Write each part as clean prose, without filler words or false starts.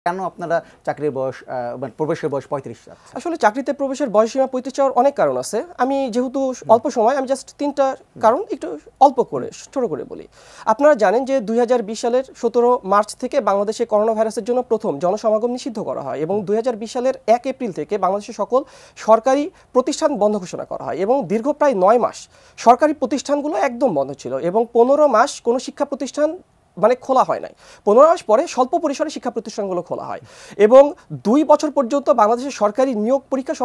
কেন আপনারা চাকরির বয়স মানে প্রবেশের বয়স 35 আছে? আসলে চাকরিতে প্রবেশের বয়সসীমা 35 চাওয়ার অনেক কারণ আছে। আমি যেহেতু অল্প সময়, আমি জাস্ট 3টা কারণ একটু অল্প করে ছোট করে বলি। আপনারা জানেন যে 2020 সালের 17 মার্চ থেকে বাংলাদেশে করোনা ভাইরাসের জন্য প্রথম জনসমাগম নিষিদ্ধ করা হয় এবং 2020 সালের 1 এপ্রিল থেকে বাংলাদেশের সকল সরকারি প্রতিষ্ঠান বন্ধ ঘোষণা করা হয় এবং দীর্ঘ প্রায় 9 মাস সরকারি প্রতিষ্ঠানগুলো একদম বন্ধ ছিল এবং 15 মাস কোনো শিক্ষা প্রতিষ্ঠান মানে খোলা হয় নাই। 15 মাস পরে স্বল্প পরিসরে শিক্ষা প্রতিষ্ঠানগুলো খোলা হয় এবং 2 বছর পর্যন্ত বাংলাদেশের সরকারি নিয়োগ পরীক্ষা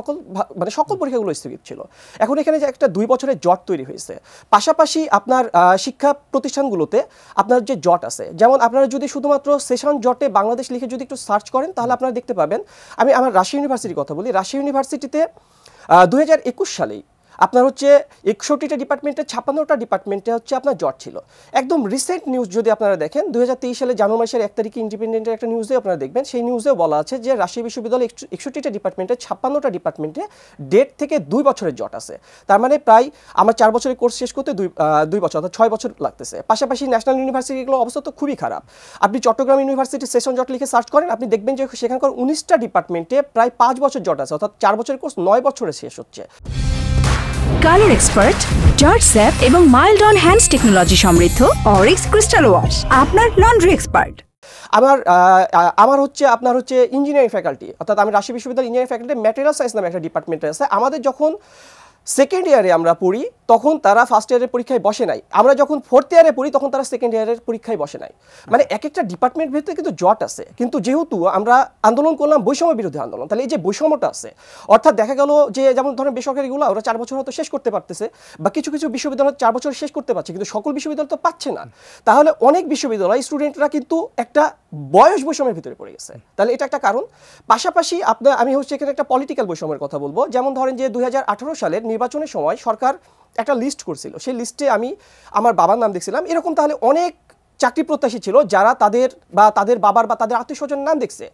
সকল পরীক্ষাগুলো স্থগিত ছিল। এখন এখানে যে একটা 2 বছরের জট তৈরি হয়েছে, পাশাপাশি আপনার শিক্ষা প্রতিষ্ঠানগুলোতে আপনার যে জট আছে, যেমন আপনারা যদি শুধুমাত্র সেশন জটে বাংলাদেশ লিখে যদি একটু সার্চ করেন তাহলে আপনারা দেখতে পাবেন। আমি আমার রাজশাহী ইউনিভার্সিটির কথা বলি। রাজশাহী ইউনিভার্সিটিতে 2021 সালেই আপনার হচ্ছে 61টা ডিপার্টমেন্টে 56টা ডিপার্টমেন্টে হচ্ছে আপনার জট ছিল। একদম রিসেন্ট নিউজ যদি আপনারা দেখেন 2023 সালে জানুয়ারি মাসের 1 তারিখে ইন্ডিপেন্ডেন্টের একটা নিউজে আপনারা দেখবেন, সেই নিউজেও বলা আছে যে রাজশাহী বিশ্ববিদ্যালয়ে 61টা ডিপার্টমেন্টে 56টা ডিপার্টমেন্টে 1.5 থেকে 2 বছরের জট আছে। তার মানে প্রায় আমার 4 বছরের কোর্স শেষ করতে 2 বছর অর্থাৎ 6 বছর লাগতেছে। পাশাপাশি ন্যাশনাল ইউনিভার্সিটিগুলোর অবস্থা তো খুবই খারাপ। আপনি চট্টগ্রাম ইউনিভার্সিটি সেশন জট লিখে সার্চ করেন, আপনি দেখবেন যে সেখানকার 19টা ডিপার্টমেন্টে প্রায় 5 বছর জট আছে, অর্থাৎ 4 বছরের কোর্স 9 বছরে শেষ হচ্ছে। কালার এক্সপার্ট, জর্জ স্যাপ এবং মাইল্ড অন হ্যান্ডস টেকনোলজি সমৃদ্ধ অরিক্স ক্রিস্টাল ওয়াশ আপনার লন্ড্রি এক্সপার্ট। আমার হচ্ছে আপনার হচ্ছে ইঞ্জিনিয়ারিং ফ্যাকাল্টি, অর্থাৎ আমি রাজশাহী বিশ্ববিদ্যালয় ইঞ্জিনিয়ারিং ফ্যাকাল্টি ম্যাটেরিয়াল সায়েন্স নামে একটা ডিপার্টমেন্টে আছে। আমাদের যখন সেকেন্ড ইয়ারে আমরা পড়ি তখন তারা ফার্স্ট ইয়ারের পরীক্ষায় বসে নাই, আমরা যখন ফোর্থ ইয়ারে পড়ি তখন তারা সেকেন্ড ইয়ারের পরীক্ষায় বসে নাই। মানে এক একটা ডিপার্টমেন্ট ভিতরে কিন্তু জট আছে, কিন্তু যেহেতু আমরা আন্দোলন করলাম বৈষম্য বিরোধী আন্দোলন, তাহলে এই যে বৈষম্যটা আছে, অর্থাৎ দেখা গেল যে যেমন ধরেন বেসরকারিগুলো ওরা 4 বছর হয়তো শেষ করতে পারতেছে বা কিছু কিছু বিশ্ববিদ্যালয় 4 বছর শেষ করতে পারছে, কিন্তু সকল বিশ্ববিদ্যালয় তো পাচ্ছে না। তাহলে অনেক বিশ্ববিদ্যালয় স্টুডেন্টরা কিন্তু একটা বয়স বৈষম্যের ভিতরে পড়ে গেছে, তাহলে এটা একটা কারণ। পাশাপাশি আমি হচ্ছে এখানে একটা পলিটিক্যাল বৈষম্যের কথা বলবো। যেমন ধরেন যে 2018 সালের নির্বাচনের সময় সরকার একটা লিস্ট করছিল, সেই লিস্টে আমি আমার বাবার নাম দেখছিলাম। এরকম তাহলে অনেক চাকরি প্রত্যাশী ছিল যারা তাদের বাবার বা তাদের আত্মীয় স্বজন নাম দেখছে।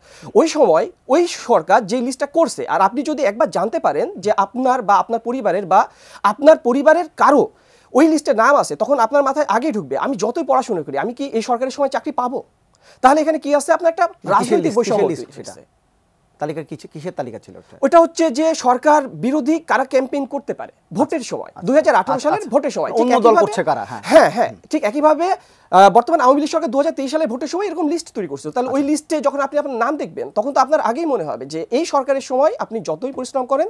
ওই সময় ওই সরকার যে লিস্টটা করছে, আর আপনি যদি একবার জানতে পারেন যে আপনার বা আপনার পরিবারের কারো ওই লিস্টে নাম আছে, তখন আপনার মাথায় আগে ঢুকবে আমি যতই পড়াশোনা করি আমি কি এই সরকারের সময় চাকরি পাবো। তাহলে এখানে কি আছে, আপনার একটা রাজনৈতিক বৈষম্য। তালিকা কিসের তালিকা ছিল ওটা হচ্ছে যে সরকার বিরোধী কারা ক্যাম্পেইন করতে পারে ভোটের সময়, 2018 সালের ভোটের সময় অন্য দল করছে কারা। হ্যাঁ ঠিক একইভাবে বর্তমান আওয়ামী লীগ সরকার 2023 সালের ভোটের সময় এরকম লিস্ট তৈরি করছিল। তাহলে ওই লিস্টে যখন আপনি আপনার নাম দেখবেন তখন তো আপনার আগেই মনে হবে যে এই সরকারের সময় আপনি যতই পরিশ্রম করেন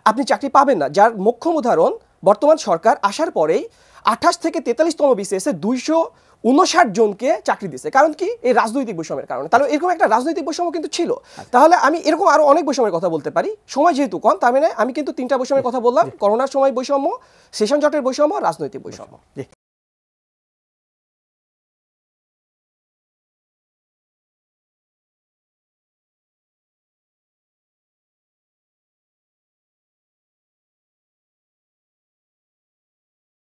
আপনি চাকরি পাবেন না। যার মোক্ষম উদাহরণ বর্তমান সরকার আসার পরেই 28 থেকে 43তম বিসিএসে 259 জনকে চাকরি দিচ্ছে। কারণ কি? এই রাজনৈতিক বৈষম্যের কারণে। তাহলে এরকম একটা রাজনৈতিক বৈষম্য কিন্তু ছিল। তাহলে আমি এরকম আরো অনেক বৈষম্যের কথা বলতে পারি, সময় যেহেতু কম তার মানে আমি কিন্তু 3টা বৈষম্যের কথা বললাম। করোনার সময় বৈষম্য, সেশন জটের বৈষম্য, রাজনৈতিক বৈষম্য।